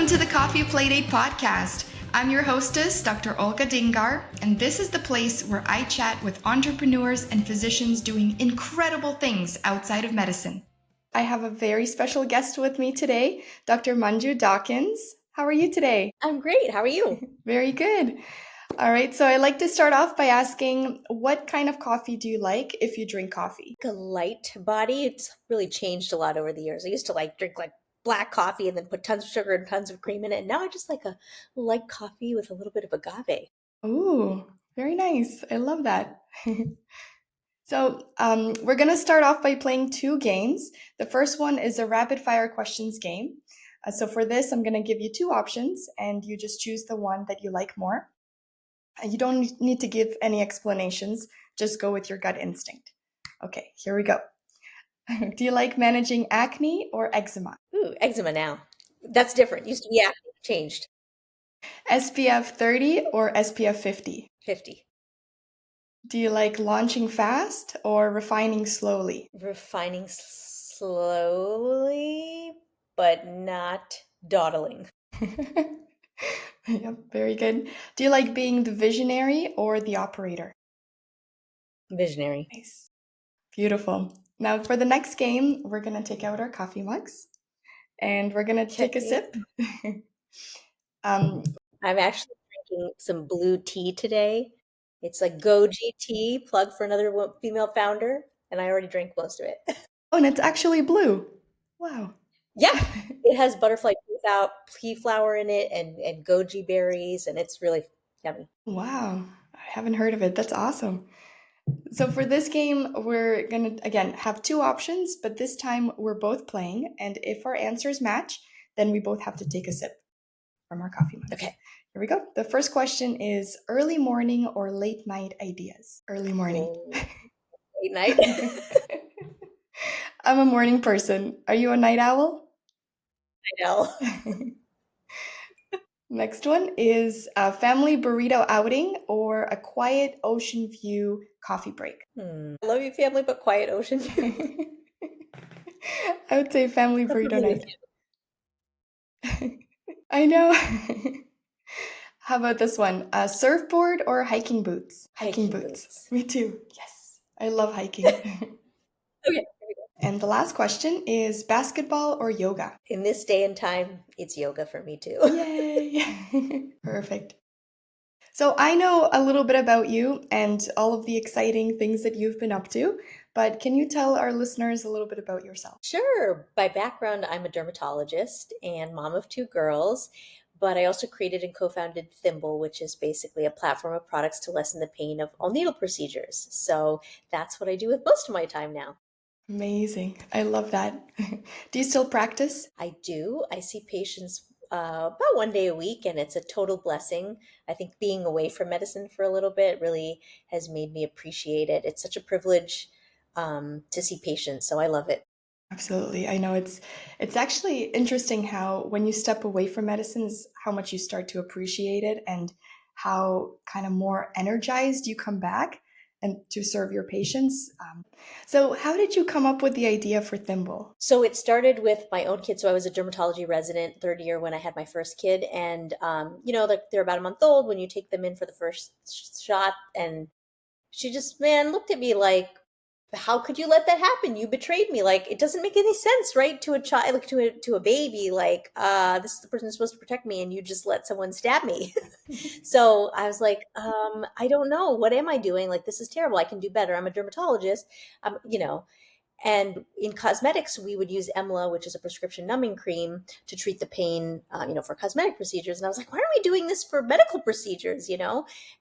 to the Coffee Playdate podcast. I'm your hostess, Dr. Olga Dingar, and this is the place where I chat with entrepreneurs and physicians doing incredible things outside of medicine. I have a very special guest with me today, Dr. Manju Dawkins. How are you today? I'm great. How are you? Very good. All right, so I like to start off by asking, what kind of coffee do you like if you drink coffee? A light body. It's really changed a lot over the years. I used to drink black coffee and then put tons of sugar and tons of cream in it. And now I just like a light coffee with a little bit of agave. Ooh, very nice. I love that. So we're going to start off by playing two games. The first one is a rapid fire questions game. So for this, I'm going to give you two options and you just choose the one that you like more. You don't need to give any explanations. Just go with your gut instinct. Okay, here we go. Do you like managing acne or eczema? Ooh, eczema now. That's different. Used to be acne. Changed. SPF 30 or SPF 50? 50. Do you like launching fast or refining slowly? Refining slowly, but not dawdling. Yep, very good. Do you like being the visionary or the operator? Visionary. Nice. Beautiful. Now for the next game, we're going to take out our coffee mugs and we're going to take a sip. I'm actually drinking some blue tea today. It's like Goji tea, plug for another female founder, and I already drank most of it. Oh, and it's actually blue. Wow. Yeah, it has butterfly pea flower in it and goji berries, and it's really yummy. Wow. I haven't heard of it. That's awesome. So for this game, we're going to, again, have two options, but this time we're both playing. And if our answers match, then we both have to take a sip from our coffee mugs. Okay. Here we go. The first question is early morning or late night ideas? Early morning. Late night. I'm a morning person. Are you a night owl? I know. Next one is a family burrito outing or a quiet ocean view coffee break. I love you, family, but quiet ocean view. I would say family burrito night. I know. How about this one? A surfboard or hiking boots? Hiking boots. Me too. Yes. I love hiking. Okay. And the last question is basketball or yoga? In this day and time, it's yoga for me too. Yay! Perfect. So I know a little bit about you and all of the exciting things that you've been up to, but can you tell our listeners a little bit about yourself? Sure. By background, I'm a dermatologist and mom of two girls, but I also created and co-founded Thimble, which is basically a platform of products to lessen the pain of all needle procedures. So that's what I do with most of my time now. Amazing. I love that. Do you still practice? I do. I see patients about 1 day a week, and it's a total blessing. I think being away from medicine for a little bit really has made me appreciate it. It's such a privilege to see patients, so I love it. Absolutely. I know it's actually interesting how when you step away from medicines, how much you start to appreciate it and how kind of more energized you come back and to serve your patients. So how did you come up with the idea for Thimble? So it started with my own kid. So I was a dermatology resident third year when I had my first kid. And, they're about a month old when you take them in for the first shot. And she just, man, looked at me like, how could you let that happen? You betrayed me. Like, it doesn't make any sense, right? To a child, like to a baby, like, this is the person who's supposed to protect me, and you just let someone stab me. So I was like, I don't know. What am I doing? Like, this is terrible. I can do better. I'm a dermatologist. You know, and in cosmetics, we would use Emla, which is a prescription numbing cream, to treat the pain, for cosmetic procedures. And I was like, why aren't we doing this for medical procedures,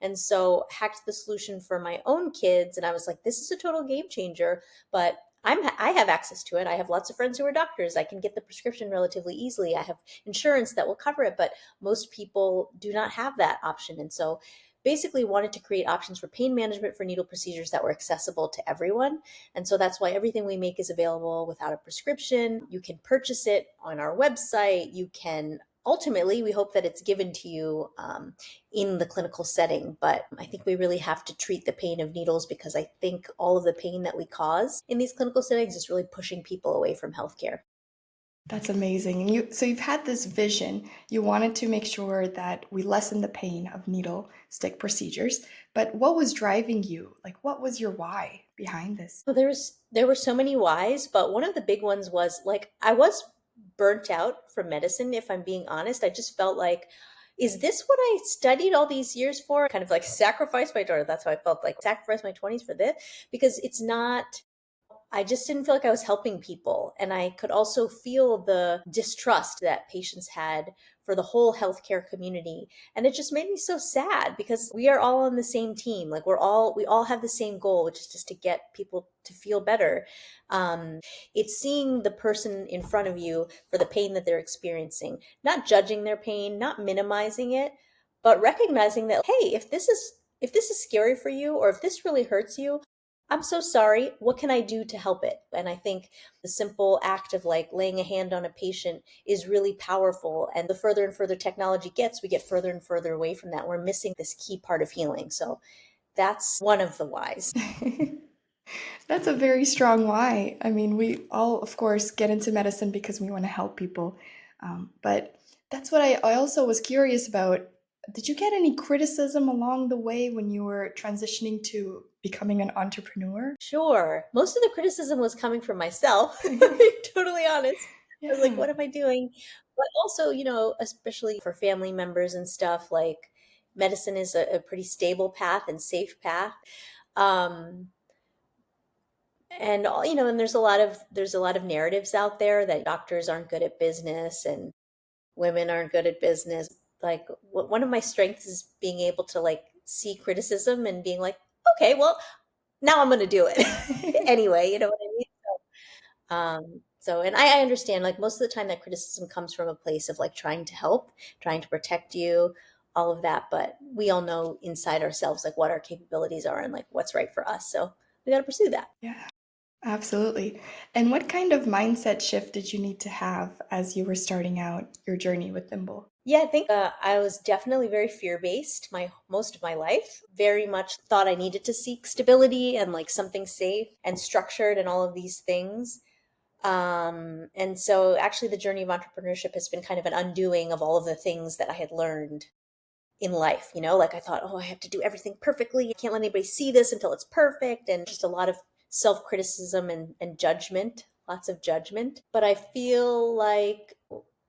And so hacked the solution for my own kids. And I was like, this is a total game changer. But I have access to it. I have lots of friends who are doctors. I can get the prescription relatively easily. I have insurance that will cover it, but most people do not have that option. And so basically wanted to create options for pain management for needle procedures that were accessible to everyone. And so that's why everything we make is available without a prescription. You can purchase it on our website. You can ultimately, we hope that it's given to you in the clinical setting. But I think we really have to treat the pain of needles because I think all of the pain that we cause in these clinical settings is really pushing people away from healthcare. That's amazing. And you've had this vision. You wanted to make sure that we lessen the pain of needle stick procedures. But what was driving you? Like, what was your why behind this? So there were so many whys, but one of the big ones was like I was burnt out from medicine, if I'm being honest. I just felt like, is this what I studied all these years for? Kind of like sacrifice my daughter. That's how I felt, like sacrifice my 20s for this, because it's not, I just didn't feel like I was helping people. And I could also feel the distrust that patients had for the whole healthcare community. And it just made me so sad because we are all on the same team. Like we all have the same goal, which is just to get people to feel better. Um, it's seeing the person in front of you for the pain that they're experiencing, not judging their pain, not minimizing it, but recognizing that, hey, if this is scary for you, or if this really hurts you, I'm so sorry. What can I do to help it? And I think the simple act of like laying a hand on a patient is really powerful. And the further and further technology gets, we get further and further away from that. We're missing this key part of healing. So that's one of the whys. That's a very strong why. I mean, we all, of course, get into medicine because we want to help people. But that's what I also was curious about. Did you get any criticism along the way when you were transitioning to becoming an entrepreneur? Sure. Most of the criticism was coming from myself, to be totally honest. I was like, Yeah. what am I doing? But also, especially for family members and stuff, like medicine is a pretty stable path and safe path. Um, and and there's a lot of narratives out there that doctors aren't good at business and women aren't good at business. Like one of my strengths is being able to like see criticism and being like, okay, well, now I'm going to do it anyway. You know what I mean? So, and I understand, like, most of the time that criticism comes from a place of like trying to help, trying to protect you, all of that. But we all know inside ourselves, like, what our capabilities are and like what's right for us. So we got to pursue that. Yeah, absolutely. And what kind of mindset shift did you need to have as you were starting out your journey with Thimble? Yeah, I think I was definitely very fear-based my most of my life. Very much thought I needed to seek stability and like something safe and structured and all of these things. And so actually the journey of entrepreneurship has been kind of an undoing of all of the things that I had learned in life. Like I thought, oh, I have to do everything perfectly. I can't let anybody see this until it's perfect. And just a lot of self-criticism and judgment, lots of judgment. But I feel like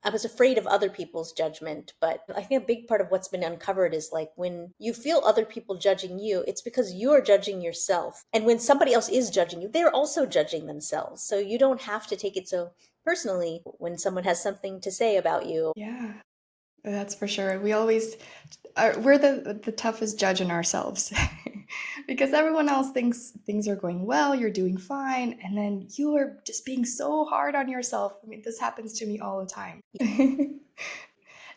I was afraid of other people's judgment. But I think a big part of what's been uncovered is like when you feel other people judging you, it's because you're judging yourself. And when somebody else is judging you, they're also judging themselves. So you don't have to take it so personally when someone has something to say about you. Yeah, that's for sure. We always we're the toughest judge on ourselves because everyone else thinks things are going well, you're doing fine, and then you are just being so hard on yourself. I mean, this happens to me all the time.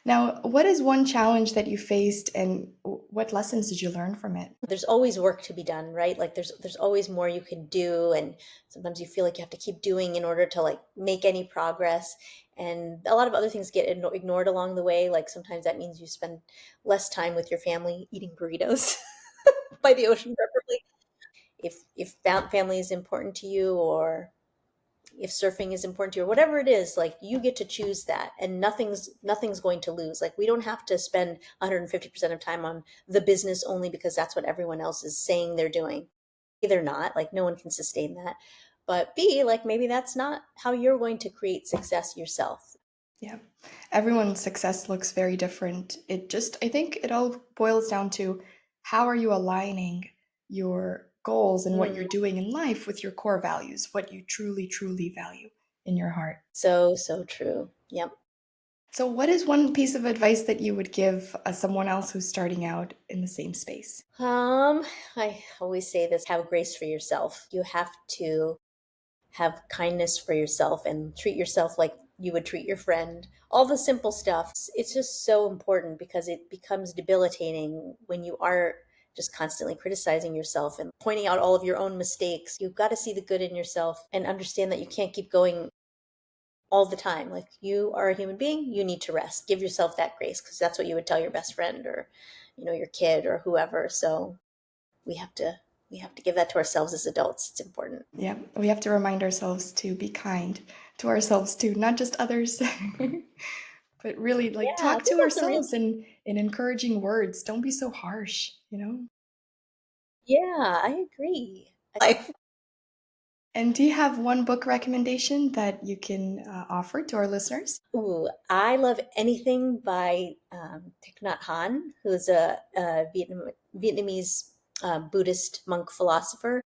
Now, what is one challenge that you faced, and what lessons did you learn from it? There's always work to be done, right? Like there's always more you can do, and sometimes you feel like you have to keep doing in order to like make any progress. And a lot of other things get ignored along the way. Like sometimes that means you spend less time with your family eating burritos by the ocean, preferably. If family is important to you, or if surfing is important to you, or whatever it is, like you get to choose that, and nothing's going to lose. Like we don't have to spend 150% of time on the business only because that's what everyone else is saying they're doing. They're not, like no one can sustain that. But B, like maybe that's not how you're going to create success yourself. Yeah, everyone's success looks very different. I think it all boils down to how are you aligning your goals and what Mm, you're doing in life with your core values, what you truly, truly value in your heart. so true. Yep. So, what is one piece of advice that you would give someone else who's starting out in the same space? I always say this: have grace for yourself. You have to have kindness for yourself and treat yourself like you would treat your friend. All the simple stuff. It's just so important because it becomes debilitating when you are just constantly criticizing yourself and pointing out all of your own mistakes. You've got to see the good in yourself and understand that you can't keep going all the time. Like you are a human being, you need to rest. Give yourself that grace because that's what you would tell your best friend or your kid or whoever. So we have to give that to ourselves as adults. It's important. Yeah, we have to remind ourselves to be kind to ourselves too, not just others. But really, like, Yeah, I talk think to that's a real ourselves in encouraging words. Don't be so harsh, you know? yeah, I agree. Like, And do you have one book recommendation that you can offer to our listeners? ooh, I love anything by Thich Nhat Hanh, who's a Vietnamese Buddhist monk philosopher.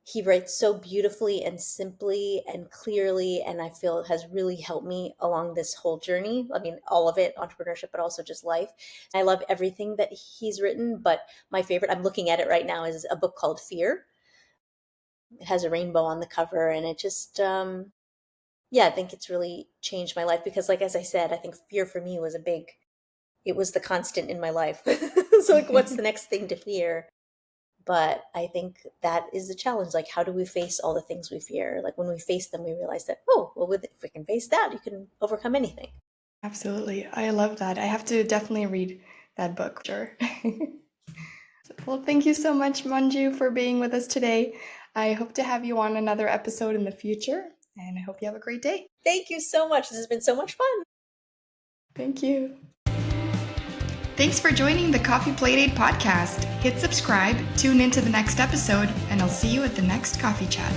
He writes so beautifully and simply and clearly, and I feel has really helped me along this whole journey. I mean, all of it, entrepreneurship, but also just life. I love everything that he's written, but my favorite, I'm looking at it right now, is a book called Fear. It has a rainbow on the cover, and it just, yeah, I think it's really changed my life because, like, as I said, I think fear for me was it was the constant in my life. So, like, what's the next thing to fear? But I think that is the challenge. Like, how do we face all the things we fear? Like, when we face them, we realize that, oh, well, if we can face that, you can overcome anything. Absolutely. I love that. I have to definitely read that book, sure. Well, thank you so much, Manju, for being with us today. I hope to have you on another episode in the future, and I hope you have a great day. Thank you so much. This has been so much fun. Thank you. Thanks for joining the Coffee Playdate podcast. Hit subscribe, tune into the next episode, and I'll see you at the next coffee chat.